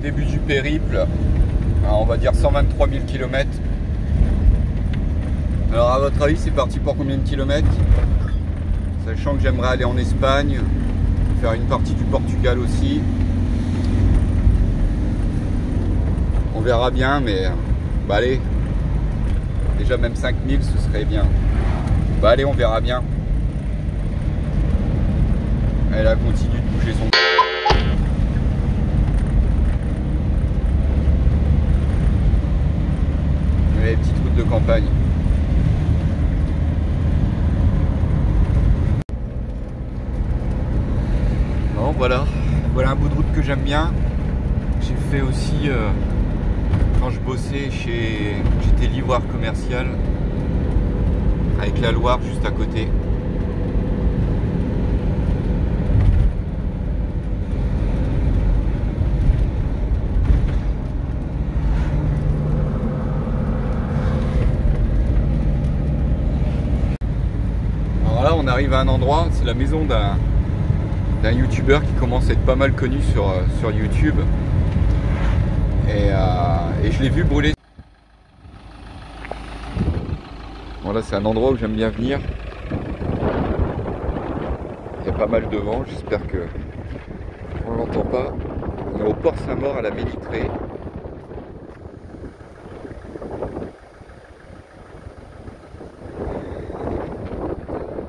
début du périple, on va dire 123 000 km. Alors à votre avis c'est parti pour combien de kilomètres? Sachant que j'aimerais aller en Espagne, faire une partie du Portugal aussi. On verra bien, mais bah allez, déjà même 5000 ce serait bien. Bah allez, on verra bien. Elle a continué de bouger son... Les petites routes de campagne. Bon voilà, voilà un bout de route que j'aime bien. J'ai fait aussi quand je bossais chez... J'étais livreur commercial avec la Loire juste à côté. Alors là on arrive à un endroit, c'est la maison d'un youtubeur qui commence à être pas mal connu sur YouTube. Et je l'ai vu brûler. Voilà, c'est un endroit où j'aime bien venir. Il y a pas mal de vent, j'espère que on l'entend pas. On est au Port Saint-Maur à la Mélitrée.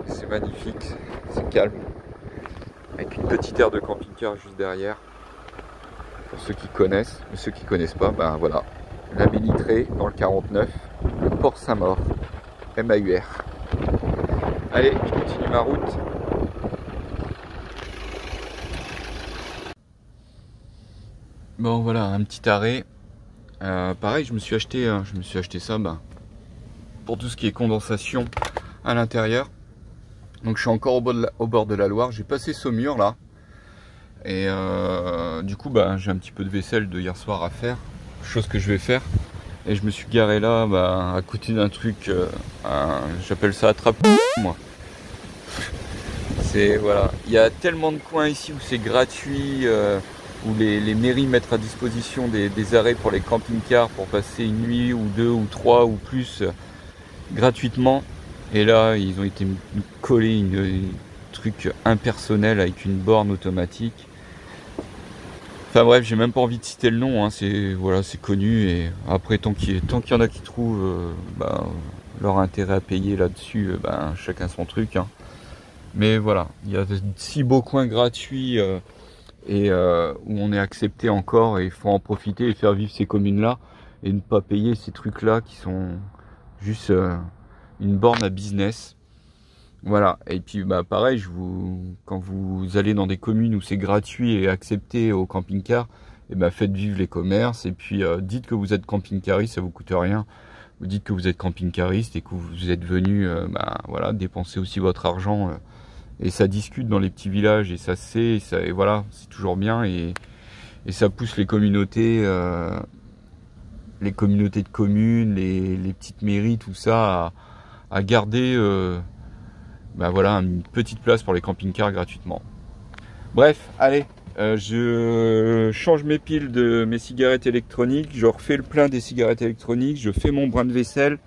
C'est magnifique, c'est calme. Avec une petite aire de camping-car juste derrière. Pour ceux qui connaissent, mais ceux qui connaissent pas, ben voilà. La Mélitrée dans le 49, le Port Saint-Maur, MAUR. Allez, je continue ma route. Bon voilà, un petit arrêt. Pareil, je me suis acheté ça pour tout ce qui est condensation à l'intérieur. Donc je suis encore au bord de la Loire. J'ai passé Saumur là. Et du coup j'ai un petit peu de vaisselle de hier soir à faire. Chose que je vais faire. Et je me suis garé là à côté d'un truc. J'appelle ça attrape moi. C'est voilà. Il y a tellement de coins ici où c'est gratuit. Où les mairies mettent à disposition des arrêts pour les camping-cars pour passer une nuit ou deux ou trois ou plus gratuitement. Et là, ils ont été collés une truc impersonnel avec une borne automatique. Enfin bref, j'ai même pas envie de citer le nom, hein. C'est voilà, c'est connu. Et après, tant qu'il y en a qui trouvent leur intérêt à payer là-dessus, chacun son truc. Hein. Mais voilà, il y a 6 beaux coins gratuits. Où on est accepté encore et il faut en profiter et faire vivre ces communes-là et ne pas payer ces trucs-là qui sont juste une borne à business. Voilà, et puis pareil, quand vous allez dans des communes où c'est gratuit et accepté au camping-car, faites vivre les commerces et puis dites que vous êtes camping-cariste, ça vous coûte rien. Vous dites que vous êtes camping-cariste et que vous êtes venu dépenser aussi votre argent. Et ça discute dans les petits villages et ça sait, et voilà, c'est toujours bien et ça pousse les communautés de communes, les petites mairies, tout ça à garder une petite place pour les camping-cars gratuitement. Bref, allez, je change mes piles de mes cigarettes électroniques, je refais le plein des cigarettes électroniques, je fais mon brin de vaisselle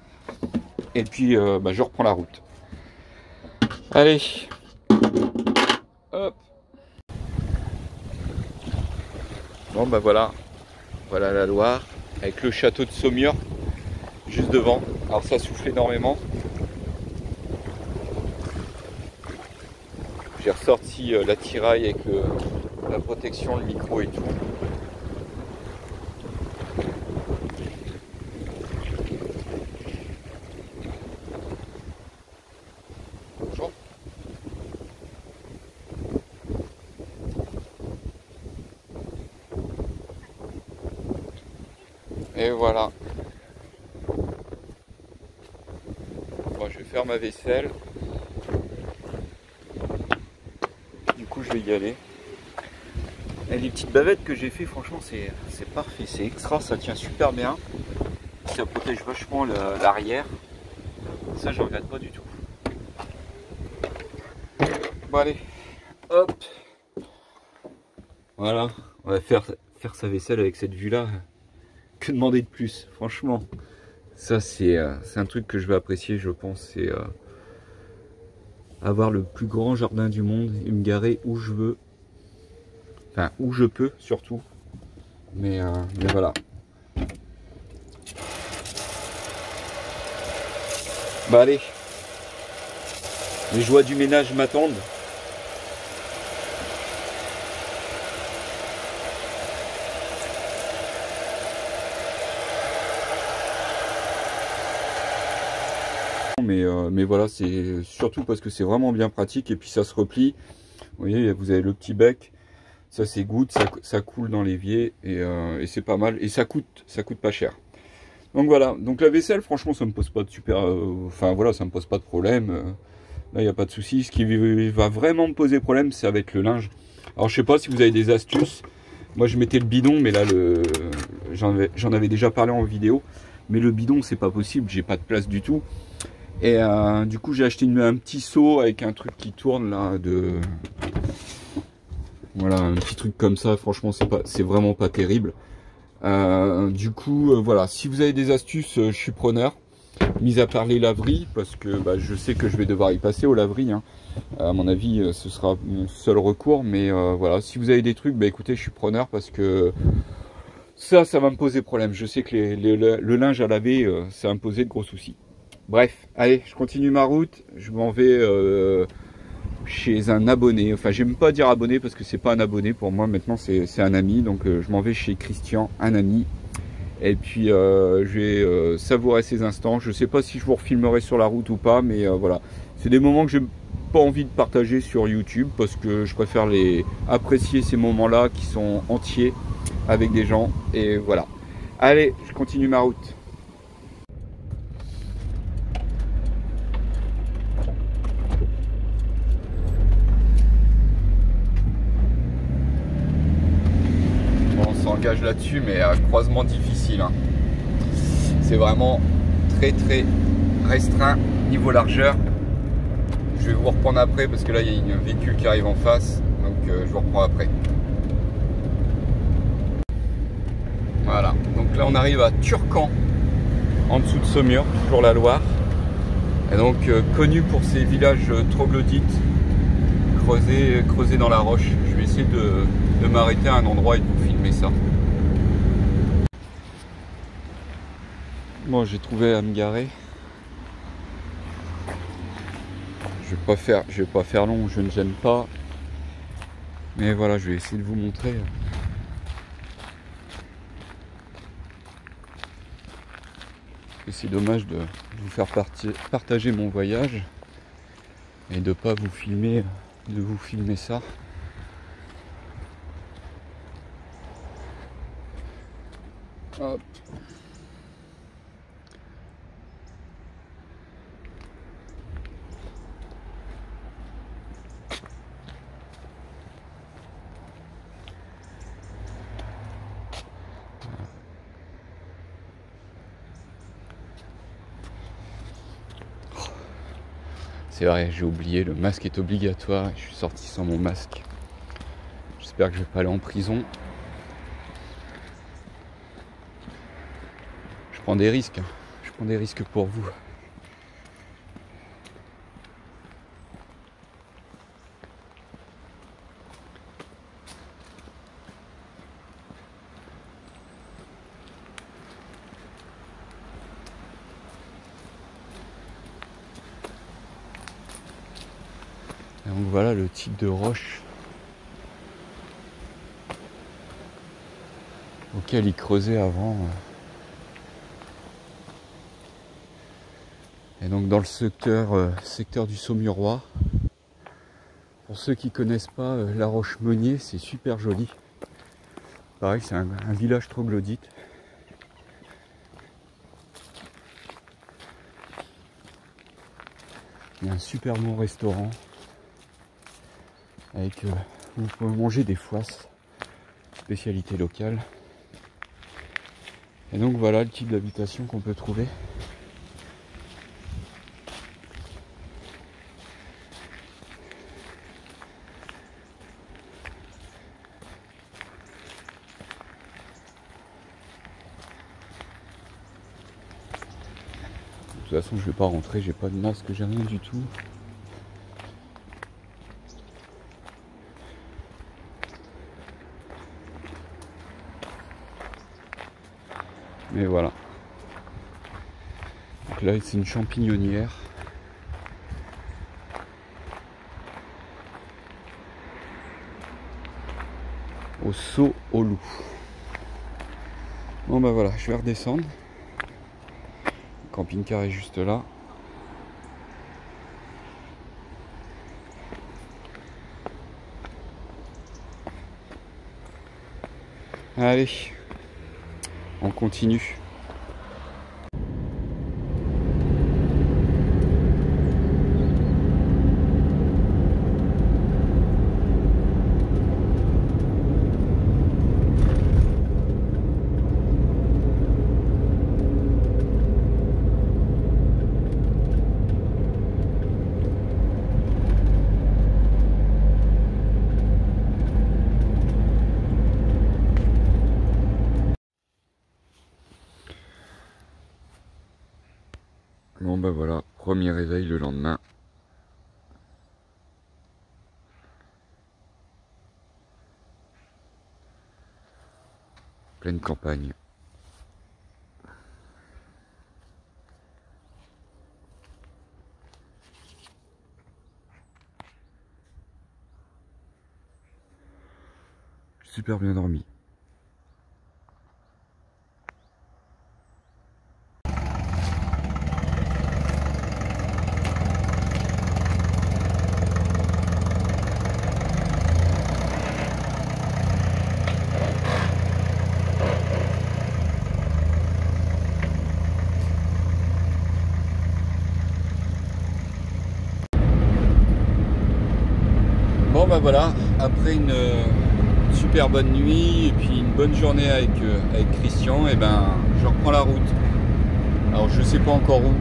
et puis je reprends la route. Allez. Hop. Bon voilà la Loire avec le château de Saumur juste devant. Alors ça souffle énormément. J'ai ressorti l'attirail avec la protection, le micro et tout. Bonjour. Et voilà. Bon, je vais faire ma vaisselle. Du coup, je vais y aller. Et les petites bavettes que j'ai fait, franchement, c'est parfait. C'est extra, ça tient super bien. Ça protège vachement l'arrière. Ça, je regrette pas du tout. Bon, allez. Hop. Voilà. On va faire faire sa vaisselle avec cette vue-là, que demander de plus, franchement. Ça, c'est un truc que je vais apprécier, je pense. C'est avoir le plus grand jardin du monde et me garer où je veux. Enfin, où je peux, surtout. Mais voilà. Bah allez. Les joies du ménage m'attendent. Mais voilà, c'est surtout parce que c'est vraiment bien pratique et puis ça se replie. Vous voyez, vous avez le petit bec, ça s'égoutte, ça coule dans l'évier et c'est pas mal et ça coûte pas cher. Donc voilà, donc la vaisselle, franchement, ça me pose pas de enfin voilà, ça me pose pas de problème. Là, il n'y a pas de souci. Ce qui va vraiment me poser problème, ça va être le linge. Alors, je sais pas si vous avez des astuces. Moi, je mettais le bidon, mais là, j'en avais déjà parlé en vidéo. Mais le bidon, c'est pas possible. J'ai pas de place du tout. Et du coup, j'ai acheté un petit seau avec un truc qui tourne là. Voilà, un petit truc comme ça. Franchement, c'est vraiment pas terrible. Du coup, voilà. Si vous avez des astuces, je suis preneur. Mis à part les laveries, parce que bah, je sais que je vais devoir y passer aux laveries. Hein. À mon avis, ce sera mon seul recours. Mais voilà, si vous avez des trucs, bah écoutez, je suis preneur parce que ça va me poser problème. Je sais que le linge à laver, ça va me poser de gros soucis. Bref, allez, je continue ma route. Je m'en vais chez un abonné. Enfin, j'aime pas dire abonné parce que c'est pas un abonné pour moi. Maintenant, c'est un ami. Donc, je m'en vais chez Christian, un ami. Et puis je vais savourer ces instants. Je ne sais pas si je vous refilmerai sur la route ou pas, mais voilà. C'est des moments que j'ai pas envie de partager sur YouTube parce que je préfère apprécier ces moments-là qui sont entiers avec des gens. Et voilà. Allez, je continue ma route. S'engage là-dessus, mais croisement difficile. Hein. C'est vraiment très restreint niveau largeur. Je vais vous reprendre après parce que là il y a un véhicule qui arrive en face, donc je vous reprends après. Voilà, donc là on arrive à Turcan, en dessous de Saumur, toujours la Loire. Et donc connu pour ses villages troglodytes creusés dans la roche. Je vais essayer de m'arrêter à un endroit et de vous filmer ça. Bon, j'ai trouvé à me garer. Je vais pas faire long, je ne gêne pas. Mais voilà, je vais essayer de vous montrer. Et c'est dommage de vous faire partager mon voyage et de pas vous filmer, ça. Hop. C'est vrai, j'ai oublié, le masque est obligatoire. Je suis sorti sans mon masque. J'espère que je vais pas aller en prison. Je prends des risques. Je prends des risques pour vous. Et donc voilà le type de roche auquel ils creusaient avant. Et donc dans le secteur du Saumurois, pour ceux qui connaissent pas la Roche-Meunier, c'est super joli. Pareil, c'est un village troglodyte. Il y a un super bon restaurant avec vous pouvez manger des foisses, spécialité locale. Et donc voilà le type d'habitation qu'on peut trouver. toute façon, je vais pas rentrer, j'ai pas de masque, j'ai rien du tout. Mais voilà. Donc là, c'est une champignonnière. Au saut au loup. Bon bah voilà, je vais redescendre. Le camping-car est juste là. Allez, on continue. Bon bah voilà, premier réveil le lendemain. Pleine campagne. Super bien dormi. Bon bah voilà, après une super bonne nuit et puis une bonne journée avec Christian, et ben je reprends la route. Alors je sais pas encore où.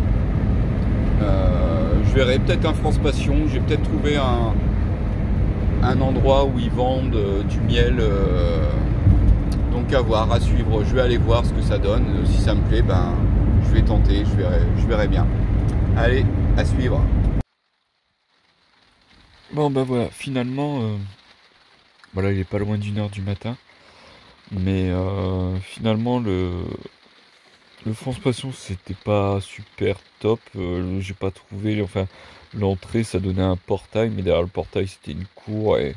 Je verrai peut-être un France Passion, j'ai peut-être trouvé un endroit où ils vendent du miel. Donc à voir, à suivre. Je vais aller voir ce que ça donne. Si ça me plaît, ben je vais tenter, je verrai bien. Allez, à suivre. Bon bah voilà, finalement, voilà, il est pas loin d'1h du matin, mais finalement le France Passion c'était pas super top, j'ai pas trouvé, enfin l'entrée ça donnait un portail, mais derrière le portail c'était une cour et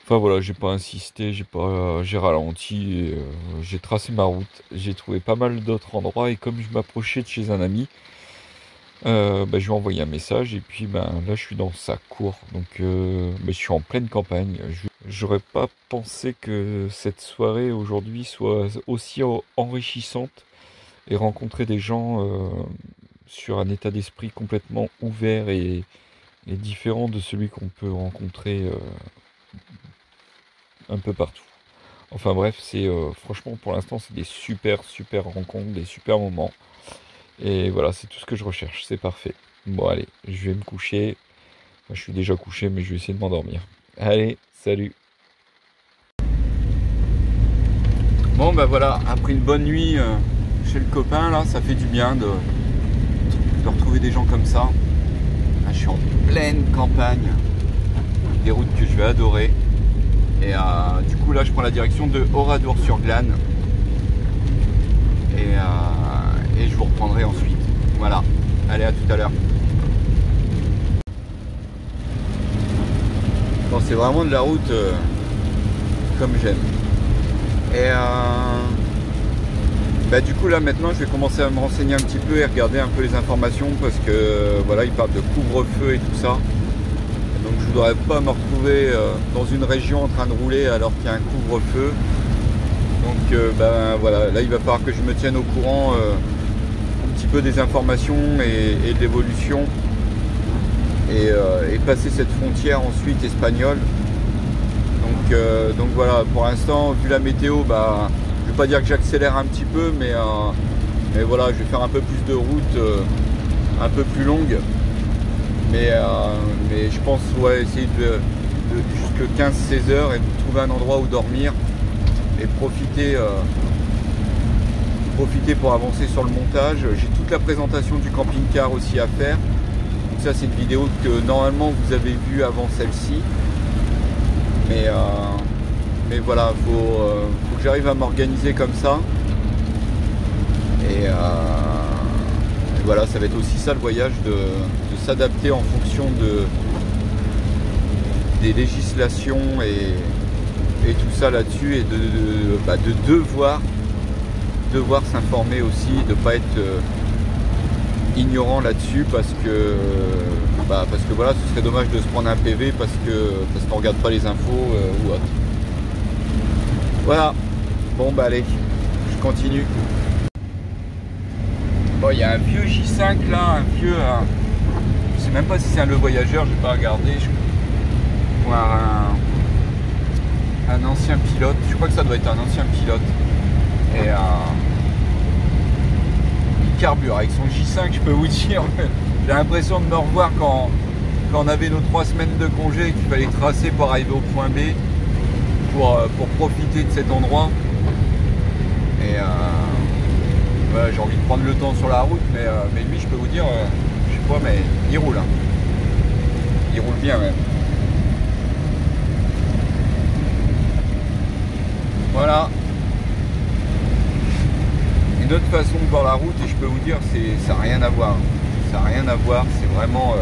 enfin voilà, j'ai pas insisté, j'ai ralenti, et, j'ai tracé ma route, j'ai trouvé pas mal d'autres endroits et comme je m'approchais de chez un ami. Bah, je lui ai envoyé un message et puis là je suis dans sa cour, donc je suis en pleine campagne. J'aurais pas pensé que cette soirée aujourd'hui soit aussi enrichissante et rencontrer des gens sur un état d'esprit complètement ouvert et différent de celui qu'on peut rencontrer un peu partout. Enfin bref, c'est franchement pour l'instant c'est des super rencontres, des super moments. Et voilà, c'est tout ce que je recherche, c'est parfait. Bon allez, je vais me coucher. Enfin, je suis déjà couché, mais je vais essayer de m'endormir. Allez, salut. Bon bah voilà, après une bonne nuit chez le copain, là, ça fait du bien de retrouver des gens comme ça. Là, je suis en pleine campagne, des routes que je vais adorer. Et du coup là, je prends la direction de Oradour-sur-Glane. Et je vous reprendrai ensuite. Voilà, allez, à tout à l'heure. Bon, c'est vraiment de la route comme j'aime. Et bah, du coup là maintenant je vais commencer à me renseigner un petit peu et regarder un peu les informations parce que voilà, ils parlent de couvre-feu et tout ça. Donc je voudrais pas me retrouver dans une région en train de rouler alors qu'il y a un couvre-feu. Donc ben voilà, là il va falloir que je me tienne au courant un petit peu des informations et de l'évolution et passer cette frontière ensuite espagnole. Donc voilà, pour l'instant, vu la météo, bah, je vais pas dire que j'accélère un petit peu, mais voilà, je vais faire un peu plus de route, un peu plus longue. Mais je pense essayer de jusque 15-16 heures et de trouver un endroit où dormir et profiter pour avancer sur le montage. J'ai toute la présentation du camping-car aussi à faire. Donc ça c'est une vidéo que normalement vous avez vue avant celle-ci. Mais voilà, faut que j'arrive à m'organiser comme ça. Et voilà, ça va être aussi ça le voyage, de s'adapter en fonction des législations et tout ça là-dessus, et de devoir s'informer aussi, de ne pas être ignorant là-dessus, parce que voilà, ce serait dommage de se prendre un PV parce qu'on regarde pas les infos ou autre. Voilà, bon bah allez, je continue. Bon, il y a un vieux J5 là, je sais même pas si c'est un Le Voyageur, j'ai pas regardé, ou un ancien pilote, je crois que ça doit être un ancien pilote, et il carbure avec son J5, je peux vous dire, j'ai l'impression de me revoir quand on avait nos 3 semaines de congé et qu'il fallait tracer pour arriver au point B pour profiter de cet endroit. Et voilà, j'ai envie de prendre le temps sur la route, mais lui, je peux vous dire, je sais pas, mais il roule, hein. Il roule bien même. Voilà. Une autre façon de voir la route, et je peux vous dire, ça n'a rien à voir. Ça n'a rien à voir, c'est vraiment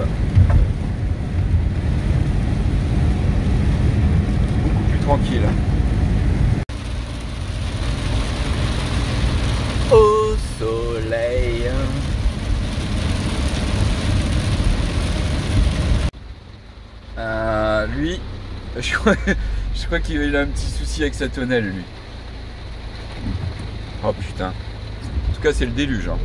beaucoup plus tranquille. Au soleil. Lui, je crois qu'il a un petit souci avec sa tonnelle, lui. Oh putain. En tout cas, c'est le déluge, hein.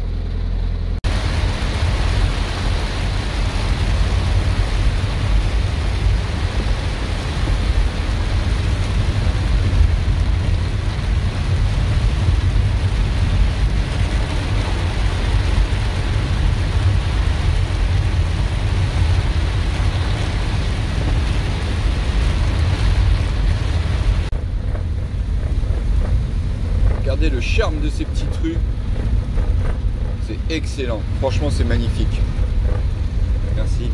Regardez le charme de ces petites rues. C'est excellent. Franchement, c'est magnifique. Merci.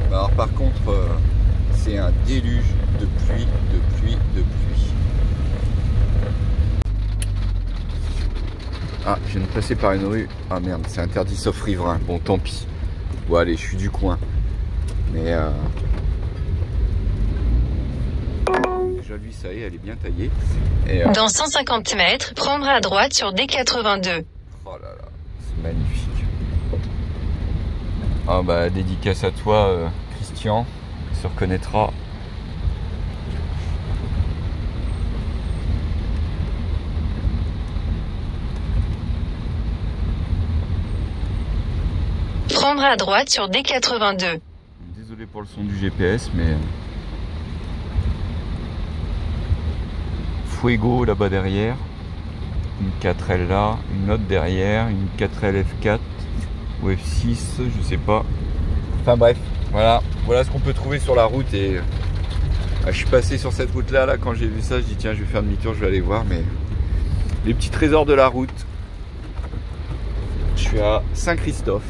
Alors par contre, c'est un déluge de pluie, de pluie, de pluie. Ah, je viens de passer par une rue. Ah merde, c'est interdit sauf riverain. Bon, tant pis. Bon, allez, je suis du coin. Mais déjà, lui, ça y est, elle est bien taillée. Et, dans 150 mètres, prendre à droite sur D82. Oh là là, c'est magnifique. Ah bah, dédicace à toi, Christian, qui se reconnaîtra. Prendre à droite sur D82. Désolé pour le son du GPS, mais Fuego là-bas derrière, une 4L là, une autre derrière, une 4L F4 ou F6, je sais pas. Enfin bref, voilà ce qu'on peut trouver sur la route. Et je suis passé sur cette route là quand j'ai vu ça, je dis tiens, je vais faire demi-tour, je vais aller voir. Mais les petits trésors de la route. Je suis à Saint-Christophe,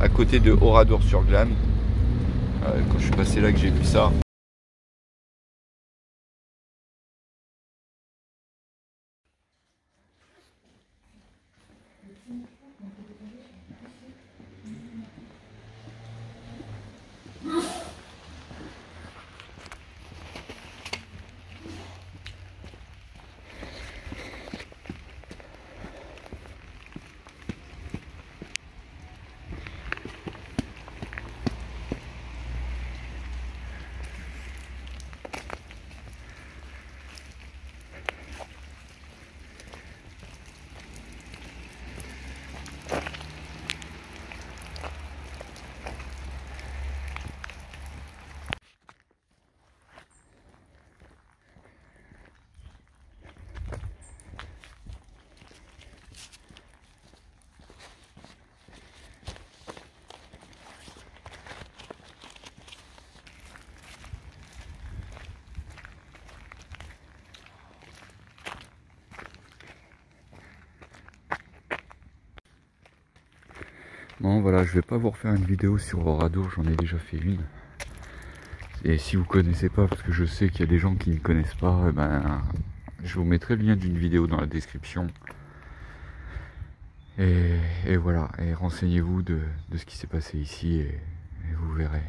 à côté de Oradour-sur-Glane. Quand je suis passé là que j'ai vu ça. Bon voilà, je vais pas vous refaire une vidéo sur Oradour, j'en ai déjà fait une. Et si vous connaissez pas, parce que je sais qu'il y a des gens qui ne connaissent pas, eh ben, je vous mettrai le lien d'une vidéo dans la description. Et voilà, et renseignez-vous de ce qui s'est passé ici et vous verrez.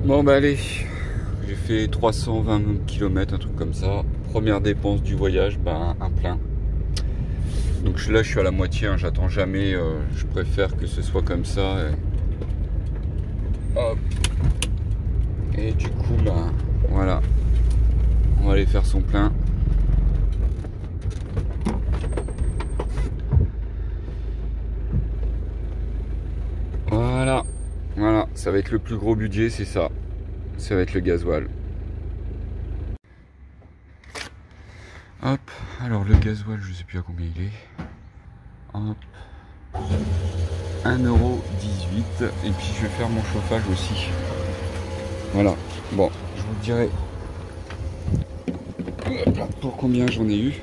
Bon bah allez, j'ai fait 320 km, un truc comme ça. Première dépense du voyage, ben un plein. Donc là je suis à la moitié, hein, j'attends jamais, je préfère que ce soit comme ça. Hop. Et du coup ben voilà, on va aller faire son plein. Voilà, voilà, ça va être le plus gros budget, c'est ça. Ça va être le gasoil. Hop, alors le gasoil, je sais plus à combien il est. Hop, 1,18 €. Et puis je vais faire mon chauffage aussi. Voilà, bon, je vous dirai pour combien j'en ai eu.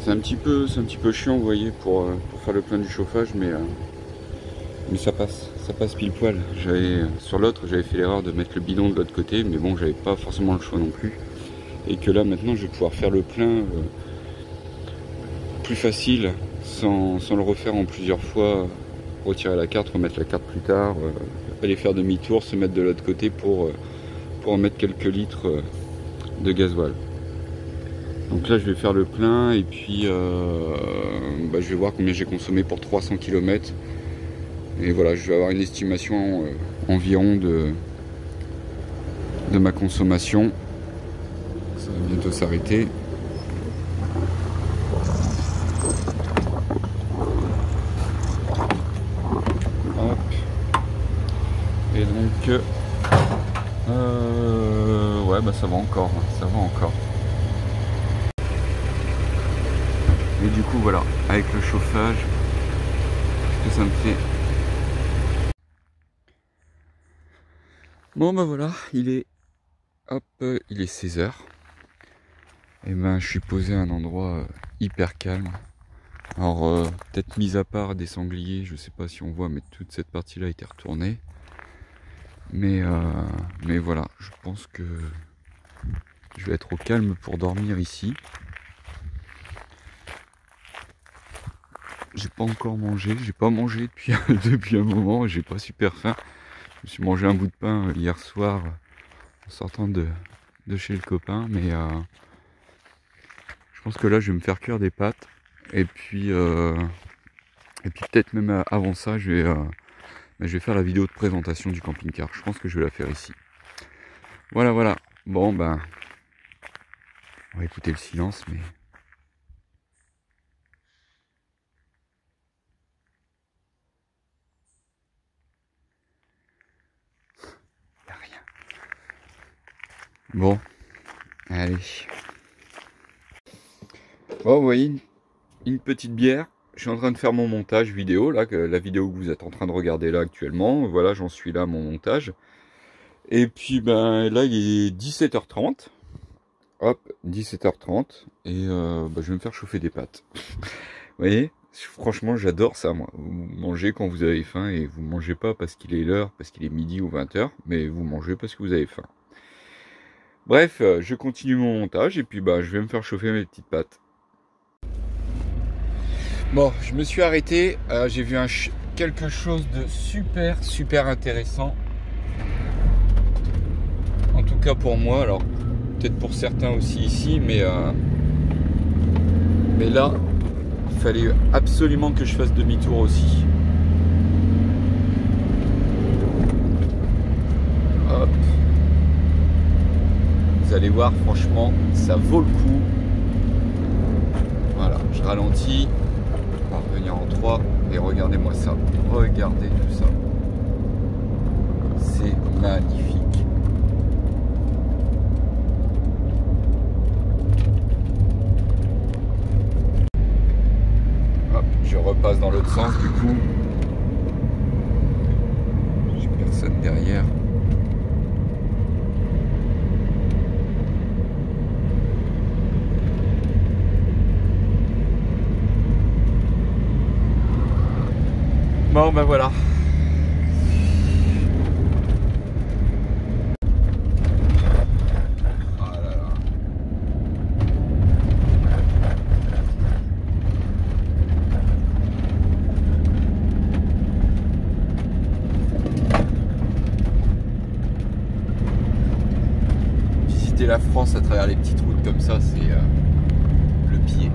C'est un petit peu chiant, vous voyez, pour faire le plein du chauffage, mais ça passe pile poil. Sur l'autre, j'avais fait l'erreur de mettre le bidon de l'autre côté, mais bon, j'avais pas forcément le choix non plus. Et que là, maintenant, je vais pouvoir faire le plein plus facile, sans le refaire en plusieurs fois, retirer la carte, remettre la carte plus tard, aller faire demi-tour, se mettre de l'autre côté pour en mettre quelques litres de gasoil. Donc là je vais faire le plein et puis je vais voir combien j'ai consommé pour 300 km. Et voilà, je vais avoir une estimation environ de ma consommation. Ça va bientôt s'arrêter. Hop. Et donc ouais bah ça va encore, Et du coup voilà, avec le chauffage, ce que ça me fait. Bon bah voilà, il est 16 h. Et ben je suis posé à un endroit hyper calme. Alors peut-être mis à part des sangliers, je sais pas si on voit, mais toute cette partie là a été retournée. Mais voilà, je pense que je vais être au calme pour dormir ici. J'ai pas encore mangé, j'ai pas mangé depuis un moment, j'ai pas super faim. Je me suis mangé un bout de pain hier soir en sortant de chez le copain, mais je pense que là je vais me faire cuire des pâtes et puis peut-être même avant ça je vais faire la vidéo de présentation du camping-car. Je pense que je vais la faire ici. Voilà. Bon ben on va écouter le silence, mais y a rien. Bon, allez. Bon, vous voyez, une petite bière. je suis en train de faire mon montage vidéo, là, la vidéo que vous êtes en train de regarder là actuellement. Voilà, j'en suis là, mon montage. Et puis, ben là, il est 17h30. Hop, 17h30. Et je vais me faire chauffer des pâtes. Vous voyez? Franchement, j'adore ça, moi. Vous mangez quand vous avez faim et vous mangez pas parce qu'il est l'heure, parce qu'il est midi ou 20h, mais vous mangez parce que vous avez faim. Bref, je continue mon montage et puis je vais me faire chauffer mes petites pâtes. Bon, je me suis arrêté, j'ai vu quelque chose de super intéressant. En tout cas pour moi, alors peut-être pour certains aussi ici, mais là, il fallait absolument que je fasse demi-tour aussi. Hop. Vous allez voir, franchement, ça vaut le coup. Voilà, je ralentis. On va revenir en 3 et regardez-moi ça. Regardez tout ça. C'est magnifique. Hop, je repasse dans l'autre sens du coup. J'ai personne derrière. Bon ben voilà. Oh là là. Visiter la France à travers les petites routes comme ça, c'est le pied.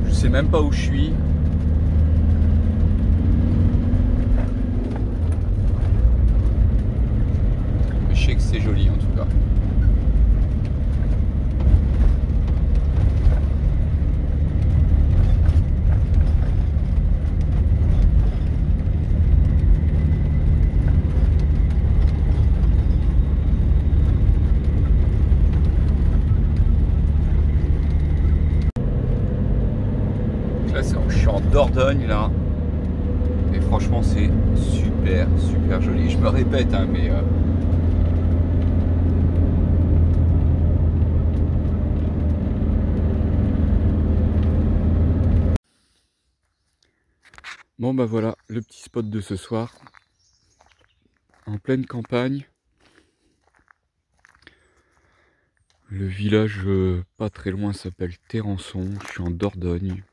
Je sais même pas où je suis. Mais je sais que c'est joli en tout cas. Là, je suis en Dordogne là. Et franchement c'est super joli. Je me répète hein, mais bon bah voilà le petit spot de ce soir. En pleine campagne. Le village pas très loin s'appelle Terrançon. Je suis en Dordogne.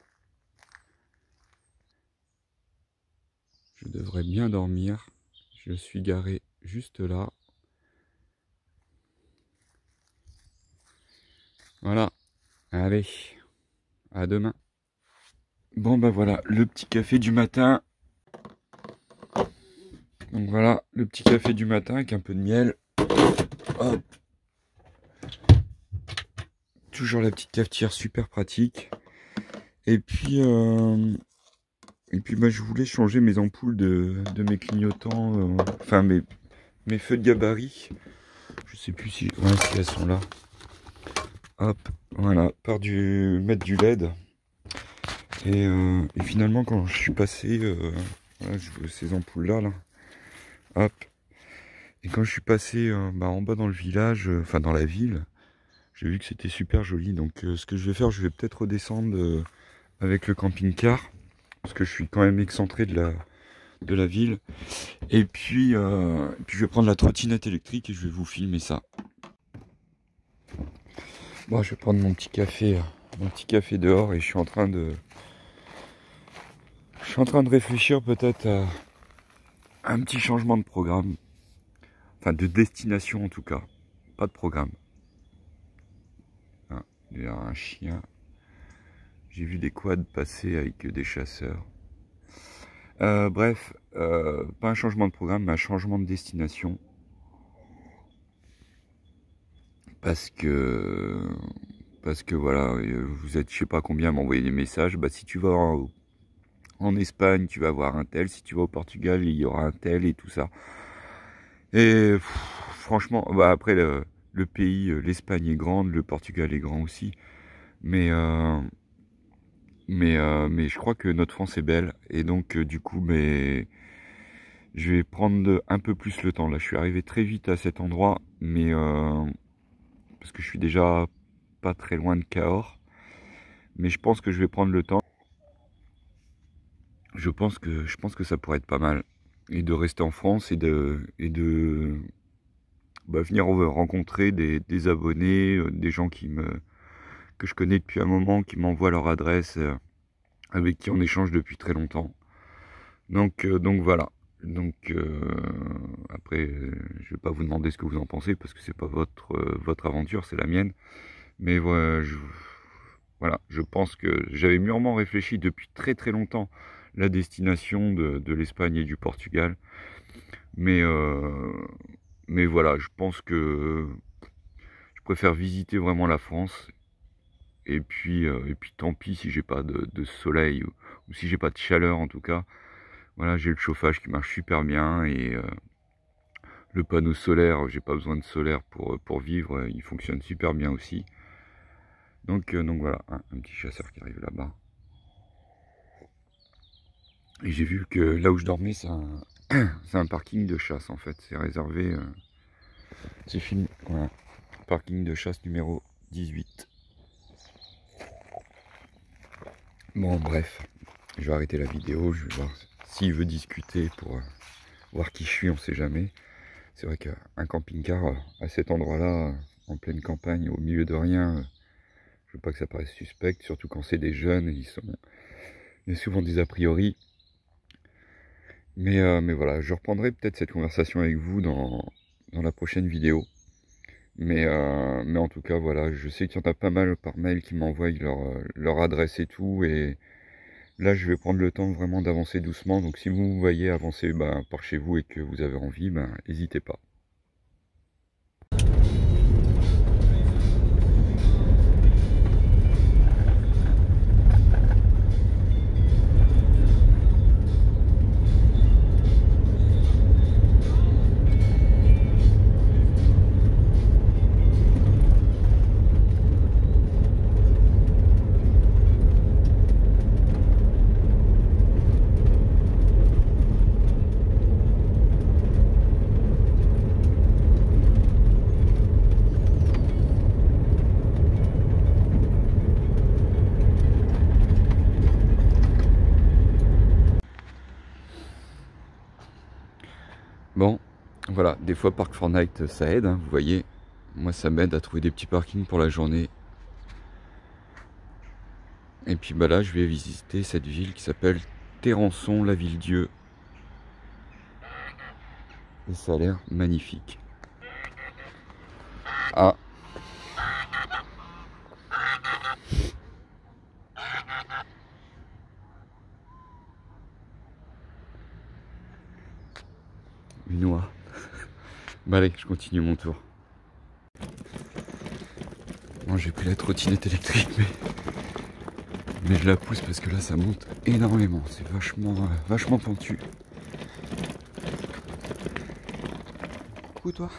Je devrais bien dormir. Je suis garé juste là. Voilà. Allez. À demain. Bon bah voilà, le petit café du matin. Donc voilà, le petit café du matin avec un peu de miel. Hop. Toujours la petite cafetière super pratique. Et puis je voulais changer mes ampoules de mes clignotants. Enfin mes feux de gabarit. Je sais plus si, ouais, si elles sont là. Hop, voilà, mettre du LED. Et finalement quand je suis passé, voilà, je veux ces ampoules là. Hop. Et quand je suis passé en bas dans le village, enfin dans la ville, j'ai vu que c'était super joli. Donc ce que je vais faire, je vais peut-être redescendre avec le camping-car. Parce que je suis quand même excentré de la ville. Et puis je vais prendre la trottinette électrique et je vais vous filmer ça. Bon, je vais prendre mon petit café dehors et je suis en train de réfléchir peut-être à un petit changement de programme. Enfin, de destination en tout cas. Pas de programme. Ah, il y a un chien. J'ai vu des quads passer avec des chasseurs. Bref, pas un changement de programme, mais un changement de destination. Parce que voilà, vous êtes je sais pas combien à m'envoyer des messages. Bah si tu vas En Espagne, tu vas avoir un tel. Si tu vas au Portugal, il y aura un tel et tout ça. Et franchement, bah après le pays, l'Espagne est grande, le Portugal est grand aussi. Mais je crois que notre France est belle. Et donc du coup, je vais prendre un peu plus le temps. Là, je suis arrivé très vite à cet endroit, mais parce que je suis déjà pas très loin de Cahors. Mais je pense que je vais prendre le temps. Je pense que ça pourrait être pas mal. Et de rester en France et de venir rencontrer des abonnés, des gens que je connais depuis un moment, qui m'envoient leur adresse, avec qui on échange depuis très longtemps. Donc voilà. Donc après, je vais pas vous demander ce que vous en pensez parce que c'est pas votre aventure, c'est la mienne. Mais voilà, je pense que j'avais mûrement réfléchi depuis très très longtemps la destination de l'Espagne et du Portugal. Mais voilà, je pense que je préfère visiter vraiment la France. Et puis tant pis si j'ai pas de soleil ou si j'ai pas de chaleur en tout cas. Voilà, j'ai le chauffage qui marche super bien et le panneau solaire, j'ai pas besoin de solaire pour vivre, il fonctionne super bien aussi. Donc voilà, un petit chasseur qui arrive là-bas. Et j'ai vu que là où je dormais, c'est un parking de chasse en fait, c'est réservé, c'est filmé, voilà, parking de chasse numéro 18. Bon bref, je vais arrêter la vidéo, je vais voir s'il veut discuter pour voir qui je suis, on sait jamais. C'est vrai qu'un camping-car à cet endroit-là, en pleine campagne, au milieu de rien, je veux pas que ça paraisse suspect, surtout quand c'est des jeunes, il y a souvent des a priori. Mais voilà, je reprendrai peut-être cette conversation avec vous dans la prochaine vidéo. Mais en tout cas, voilà, je sais qu'il y en a pas mal par mail qui m'envoient leur adresse et tout. Et là, je vais prendre le temps vraiment d'avancer doucement. Donc si vous voyez avancer par chez vous et que vous avez envie, n'hésitez pas. Bon, voilà, des fois Park4Night ça aide, hein, vous voyez, moi ça m'aide à trouver des petits parkings pour la journée. Et puis là je vais visiter cette ville qui s'appelle Terrançon, la Ville-Dieu. Et ça a l'air magnifique. Ah. Une oie. Bah allez, je continue mon tour. Bon, j'ai pris la trottinette électrique, mais je la pousse parce que là ça monte énormément. C'est vachement pentu. Coucou toi.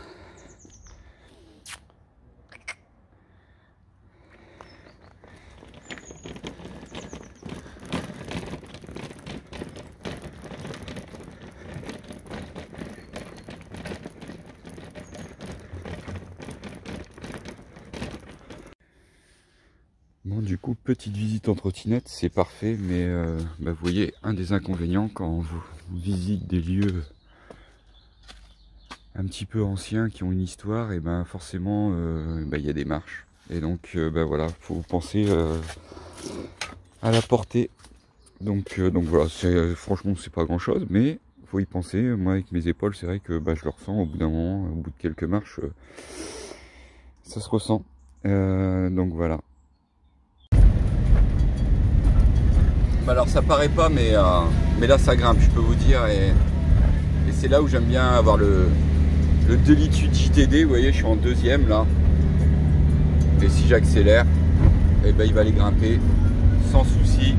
Bon, du coup, petite visite en trottinette, c'est parfait, mais vous voyez, un des inconvénients quand vous visitez des lieux un petit peu anciens qui ont une histoire, et forcément, il y a des marches. Et donc, voilà, faut penser à la portée. Donc voilà, franchement, c'est pas grand chose, mais faut y penser. Moi, avec mes épaules, c'est vrai que je le ressens au bout d'un moment, au bout de quelques marches, ça se ressent. Donc voilà. Alors ça paraît pas, mais là ça grimpe, je peux vous dire, et c'est là où j'aime bien avoir le Delitude JTD. Vous voyez, je suis en deuxième là, et si j'accélère, il va aller grimper sans souci.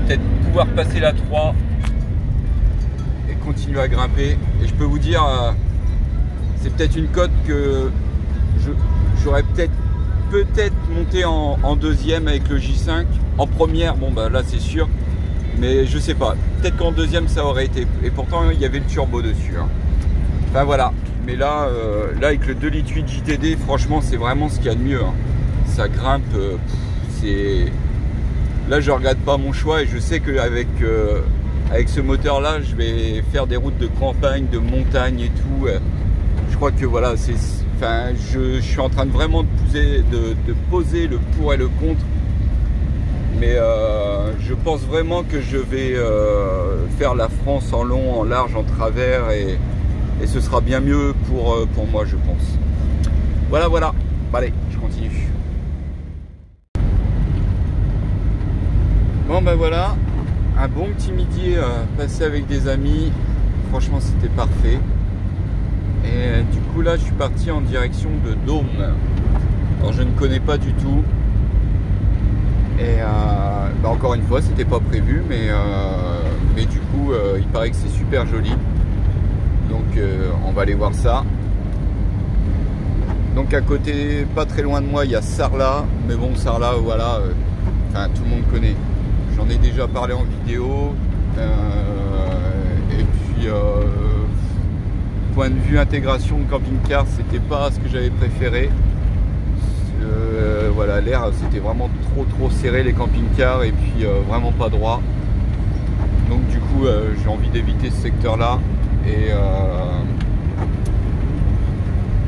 peut-être pouvoir passer la 3 et continuer à grimper. Et je peux vous dire, c'est peut-être une cote que j'aurais peut-être monté en deuxième avec le J5. En première, bon bah là c'est sûr, mais je sais pas. Peut-être qu'en deuxième ça aurait été. Et pourtant il y avait le turbo dessus. Hein. Enfin voilà. Mais là, avec le 2,8 litres JTD, franchement c'est vraiment ce qu'il y a de mieux. Hein. Ça grimpe. Là je regrette pas mon choix et je sais qu'avec avec ce moteur là je vais faire des routes de campagne, de montagne et tout. Je crois que voilà, je suis en train de vraiment de poser le pour et le contre. Mais je pense vraiment que je vais faire la France en long, en large, en travers et ce sera bien mieux pour moi, je pense. Voilà. Bon, allez, je continue. Bon ben voilà, un bon petit midi passé avec des amis. Franchement, c'était parfait. Et du coup là, je suis parti en direction de Dôme. Alors je ne connais pas du tout. Et encore une fois, c'était pas prévu, mais du coup, il paraît que c'est super joli. Donc on va aller voir ça. Donc à côté, pas très loin de moi, il y a Sarlat. Mais bon, Sarlat, voilà, tout le monde connaît. J'en ai déjà parlé en vidéo. Et puis, point de vue intégration de camping-car, c'était pas ce que j'avais préféré. Voilà, l'air, c'était vraiment trop serré les camping-cars et puis vraiment pas droit. Donc du coup, j'ai envie d'éviter ce secteur-là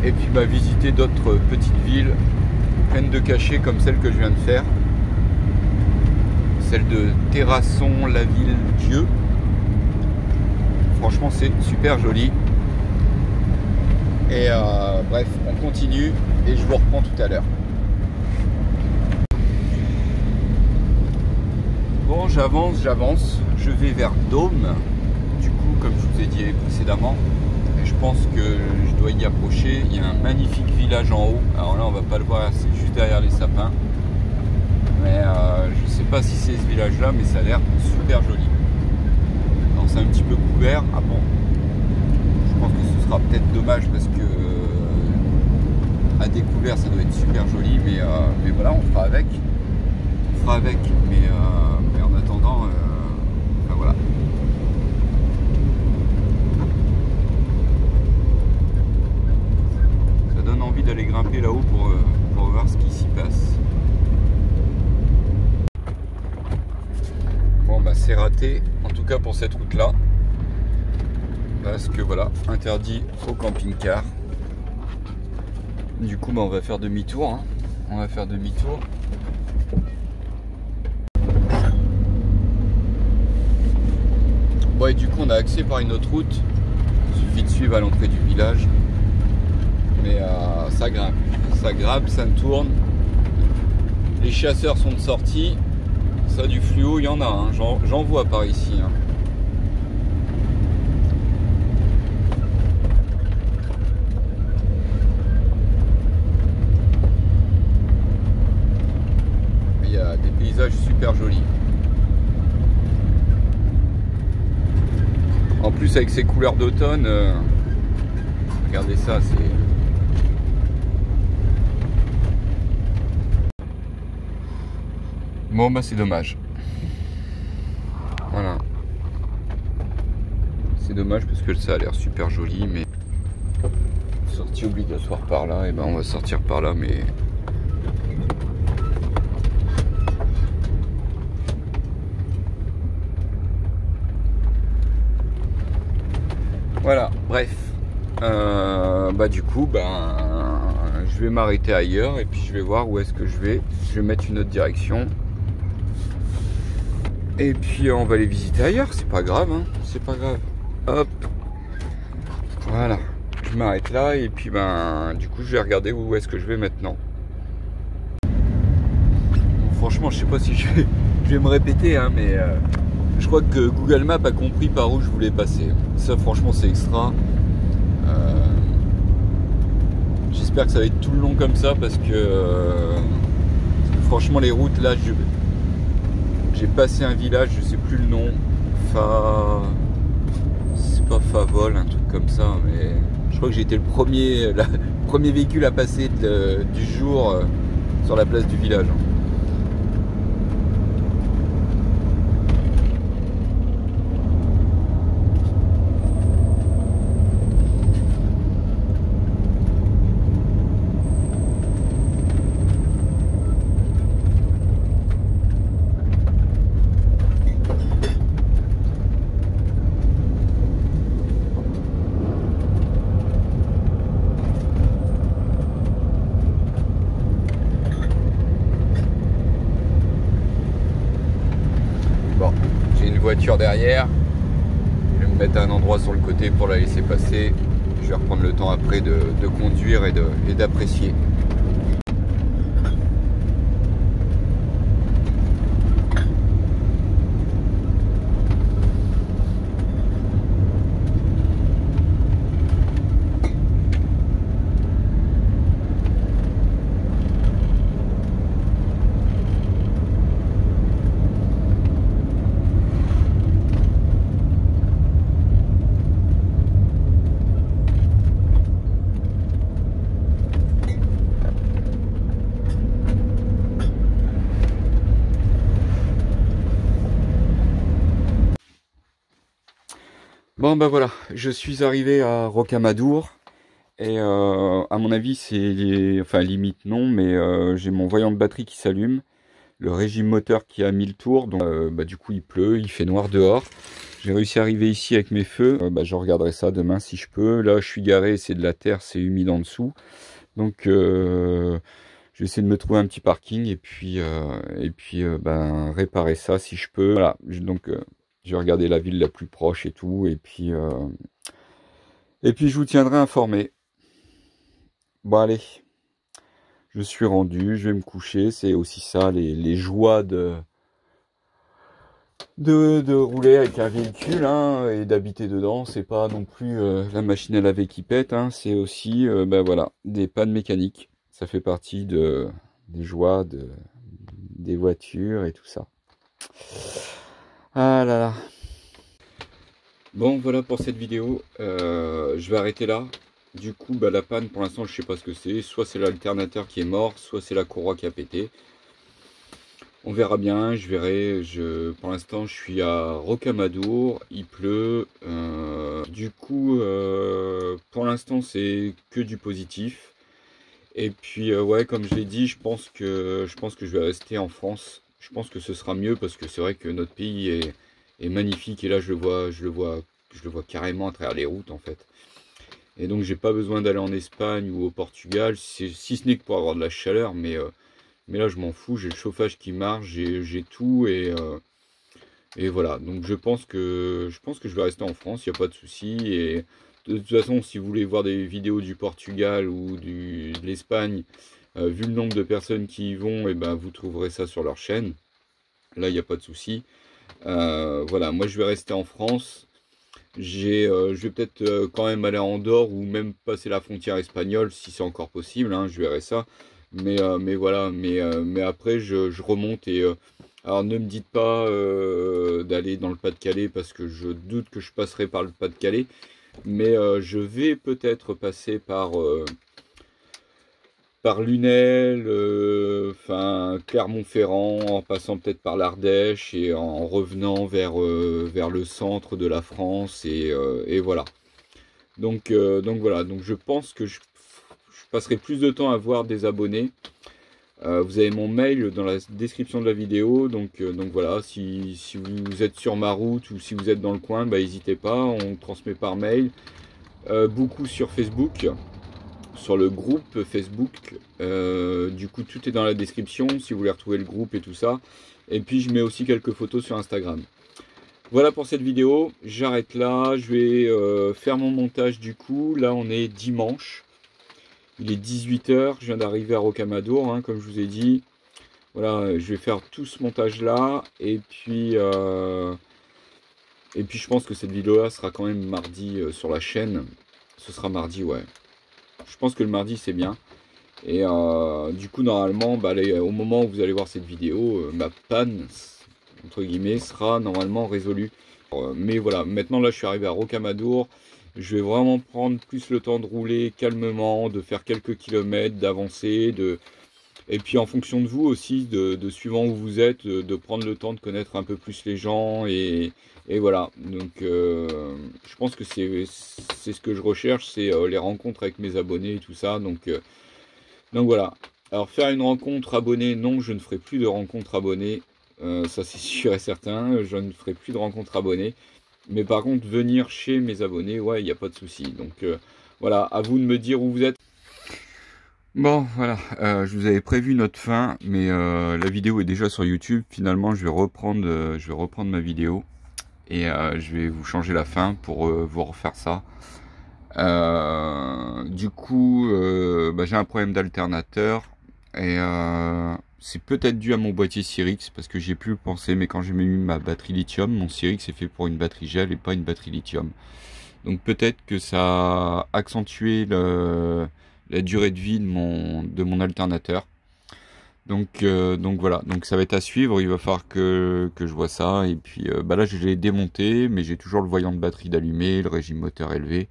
et puis visiter d'autres petites villes pleines de cachets comme celle que je viens de faire. Celle de Terrasson, la ville Dieu. Franchement, c'est super joli. Et bref, on continue et je vous reprends tout à l'heure. Bon, j'avance. Je vais vers Dôme. Du coup, comme je vous ai dit précédemment, et je pense que je dois y approcher. Il y a un magnifique village en haut. Alors là, on va pas le voir, c'est juste derrière les sapins. Mais je sais pas si c'est ce village là, mais ça a l'air super joli. Alors c'est un petit peu couvert. Ah bon, je pense que ce sera peut-être dommage parce que à découvert ça doit être super joli, mais voilà, on fera avec. Mais en attendant, voilà. Ça donne envie d'aller grimper là-haut pour voir ce qui s'y passe. Bon bah c'est raté, en tout cas pour cette route là, parce que voilà, interdit au camping-car. Du coup on va faire demi-tour, hein. Bon et du coup on a accès par une autre route, il suffit de suivre à l'entrée du village, mais ça grimpe, ça tourne, les chasseurs sont de sortie. Ça, du fluo, il y en a, hein. J'en vois par ici. Hein. Il y a des paysages super jolis. En plus, avec ces couleurs d'automne, regardez ça, c'est... Bon bah c'est dommage. Voilà. C'est dommage parce que ça a l'air super joli, mais sortie obligatoire par là, et ben on va sortir par là, mais voilà, bref. Du coup, je vais m'arrêter ailleurs et puis je vais voir où est-ce que je vais. Je vais mettre une autre direction. Et puis on va les visiter ailleurs, c'est pas grave, hein, c'est pas grave. Hop. Voilà. Je m'arrête là et puis du coup je vais regarder où est-ce que je vais maintenant. Bon, franchement, je sais pas si je vais me répéter, hein, mais je crois que Google Maps a compris par où je voulais passer. Ça franchement c'est extra. J'espère que ça va être tout le long comme ça parce que franchement les routes là, J'ai passé un village, je sais plus le nom. C'est pas Favol, un truc comme ça, mais je crois que j'ai été le premier véhicule à passer du jour sur la place du village. Bon, j'ai une voiture derrière. Je vais me mettre à un endroit sur le côté pour la laisser passer. Je vais reprendre le temps après de conduire et d'apprécier. Bon bah voilà, je suis arrivé à Rocamadour et à mon avis c'est enfin limite non, mais j'ai mon voyant de batterie qui s'allume, le régime moteur qui a 1000 tours, donc bah, du coup il pleut, il fait noir dehors. J'ai réussi à arriver ici avec mes feux, bah, je regarderai ça demain si je peux. Là je suis garé, c'est de la terre, c'est humide en dessous, donc je vais essayer de me trouver un petit parking et puis ben, réparer ça si je peux. Voilà, donc je vais regarder la ville la plus proche et tout, et puis je vous tiendrai informé. Bon allez, je suis rendu, je vais me coucher. C'est aussi ça les joies de rouler avec un véhicule hein, et d'habiter dedans. C'est pas non plus la machine à laver qui pète, hein, c'est aussi ben voilà, des pannes mécaniques. Ça fait partie des joies des voitures et tout ça. Ah là là. Bon voilà pour cette vidéo, je vais arrêter là. Du coup bah, la panne pour l'instant je sais pas ce que c'est, soit c'est l'alternateur qui est mort, soit c'est la courroie qui a pété. On verra bien, je verrai. Pour l'instant je suis à Rocamadour, il pleut, du coup pour l'instant c'est que du positif. Et puis ouais comme je l'ai dit, je pense que je vais rester en France. Je pense que ce sera mieux parce que c'est vrai que notre pays est magnifique et là je le vois carrément à travers les routes en fait. Et donc j'ai pas besoin d'aller en Espagne ou au Portugal, si ce n'est que pour avoir de la chaleur, mais là je m'en fous, j'ai le chauffage qui marche, j'ai tout et voilà. Donc je pense que je vais rester en France, il n'y a pas de souci. Et de toute façon si vous voulez voir des vidéos du Portugal ou de l'Espagne, vu le nombre de personnes qui y vont, et ben vous trouverez ça sur leur chaîne. Là il n'y a pas de souci. Voilà, moi je vais rester en France. Je vais peut-être quand même aller à Andorre ou même passer la frontière espagnole si c'est encore possible, hein, je verrai ça. Mais voilà, mais après je remonte et alors ne me dites pas d'aller dans le Pas-de-Calais parce que je doute que je passerai par le Pas-de-Calais. Mais je vais peut-être passer par Lunel, enfin Clermont-Ferrand, en passant peut-être par l'Ardèche et en revenant vers le centre de la France et voilà. Donc voilà, donc je pense que je passerai plus de temps à voir des abonnés. Vous avez mon mail dans la description de la vidéo, donc voilà, si vous êtes sur ma route ou si vous êtes dans le coin, bah, n'hésitez pas, on transmet par mail. Beaucoup sur Facebook, sur le groupe Facebook, du coup tout est dans la description si vous voulez retrouver le groupe et tout ça. Et puis je mets aussi quelques photos sur Instagram. Voilà pour cette vidéo, j'arrête là, je vais faire mon montage du coup. Là on est dimanche. Il est 18 h, je viens d'arriver à Rocamadour, hein, comme je vous ai dit. Voilà, je vais faire tout ce montage-là. Et puis je pense que cette vidéo-là sera quand même mardi sur la chaîne. Ce sera mardi, ouais. Je pense que le mardi, c'est bien. Et du coup, normalement, bah, au moment où vous allez voir cette vidéo, ma panne entre guillemets, sera normalement résolu. Mais voilà, maintenant là je suis arrivé à Rocamadour. Je vais vraiment prendre plus le temps de rouler calmement, de faire quelques kilomètres, d'avancer, et puis en fonction de vous aussi, de suivant où vous êtes, de prendre le temps de connaître un peu plus les gens et voilà. Donc je pense que c'est ce que je recherche, c'est les rencontres avec mes abonnés et tout ça. Donc voilà. Alors faire une rencontre abonnée, non, je ne ferai plus de rencontre abonnée. Ça c'est sûr et certain, je ne ferai plus de rencontre abonnée. Mais par contre, venir chez mes abonnés, ouais, il n'y a pas de souci. Donc voilà, à vous de me dire où vous êtes. Bon, voilà, je vous avais prévu notre fin, mais la vidéo est déjà sur YouTube. Finalement, je vais reprendre ma vidéo et je vais vous changer la fin pour vous refaire ça. Du coup, j'ai un problème d'alternateur et c'est peut-être dû à mon boîtier Syrix parce que j'ai pu le penser, mais quand j'ai mis ma batterie lithium, mon Syrix est fait pour une batterie gel et pas une batterie lithium. Donc peut-être que ça a accentué la durée de vie de mon alternateur. Donc voilà, donc ça va être à suivre, il va falloir que je vois ça. Et puis là je l'ai démonté, mais j'ai toujours le voyant de batterie d'allumé, le régime moteur élevé.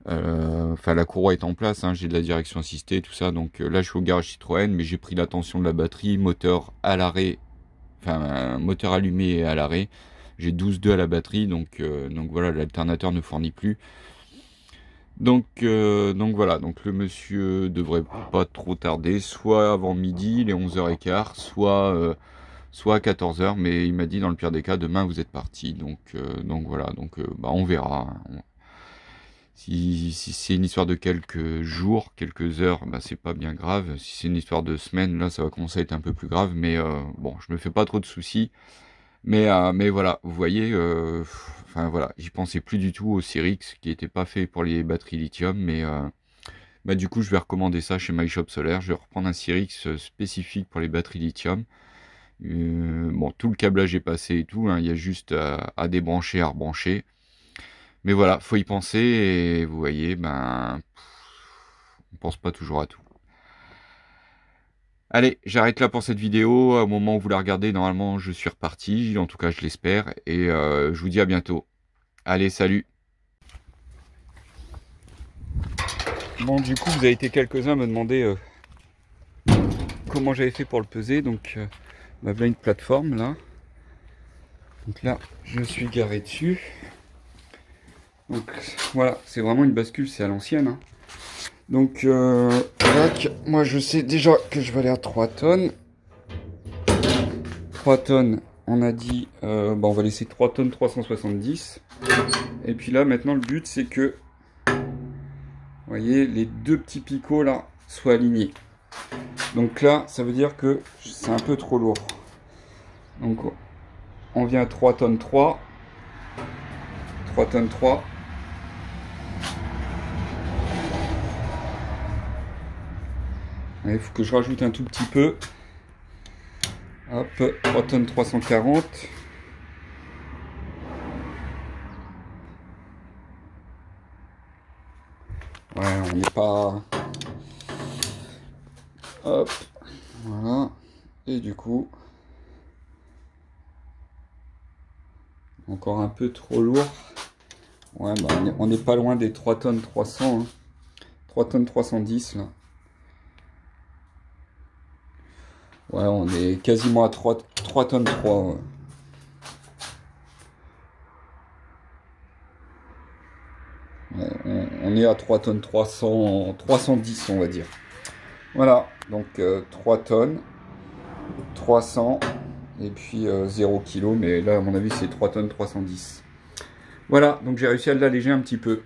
Enfin la courroie est en place, hein, j'ai de la direction assistée, tout ça. Donc là je suis au garage Citroën, mais j'ai pris la tension de la batterie, moteur à l'arrêt, enfin moteur allumé et à l'arrêt. J'ai 12,2 à la batterie, donc voilà, l'alternateur ne fournit plus. Donc voilà, donc le monsieur devrait pas trop tarder, soit avant midi, les 11h15, soit à 14h, mais il m'a dit dans le pire des cas, demain vous êtes parti. Donc voilà, on verra. Si c'est une histoire de quelques jours, quelques heures, c'est pas bien grave. Si c'est une histoire de semaines, là ça va commencer à être un peu plus grave, mais bon, je me fais pas trop de soucis. Mais voilà, vous voyez, enfin voilà, j'y pensais plus du tout au Syrix qui n'était pas fait pour les batteries lithium, mais du coup je vais recommander ça chez My Shop Solaire. Je vais reprendre un Syrix spécifique pour les batteries lithium. Bon, tout le câblage est passé et tout, hein, il y a juste à débrancher, à rebrancher. Mais voilà, faut y penser et vous voyez, on pense pas toujours à tout. Allez, j'arrête là pour cette vidéo. Au moment où vous la regardez, normalement, je suis reparti. En tout cas, je l'espère. Et je vous dis à bientôt. Allez, salut. Bon, du coup, vous avez été quelques-uns à me demander comment j'avais fait pour le peser. Donc, voilà une plateforme, là. Donc là, je suis garé dessus. Donc, voilà, c'est vraiment une bascule, c'est à l'ancienne, hein. Donc, moi je sais déjà que je vais aller à 3 tonnes. 3 tonnes, on a dit, on va laisser 3 tonnes 370. Et puis là, maintenant, le but, c'est que, vous voyez, les deux petits picots là soient alignés. Donc là, ça veut dire que c'est un peu trop lourd. Donc, on vient à 3 tonnes 3. 3 tonnes 3. Il faut que je rajoute un tout petit peu. Hop, 3 tonnes 340. Ouais, on n'est pas... Hop, voilà. Et du coup... Encore un peu trop lourd. Ouais, on n'est pas loin des 3 tonnes 300. Hein. 3 tonnes 310 là. Ouais, on est quasiment à 3 tonnes 3. Ouais. Ouais, on est à 3 tonnes 300, 310 on va dire. Voilà, donc 3 tonnes, 300, et puis 0 kg, mais là à mon avis c'est 3 tonnes 310. Voilà, donc j'ai réussi à l'alléger un petit peu.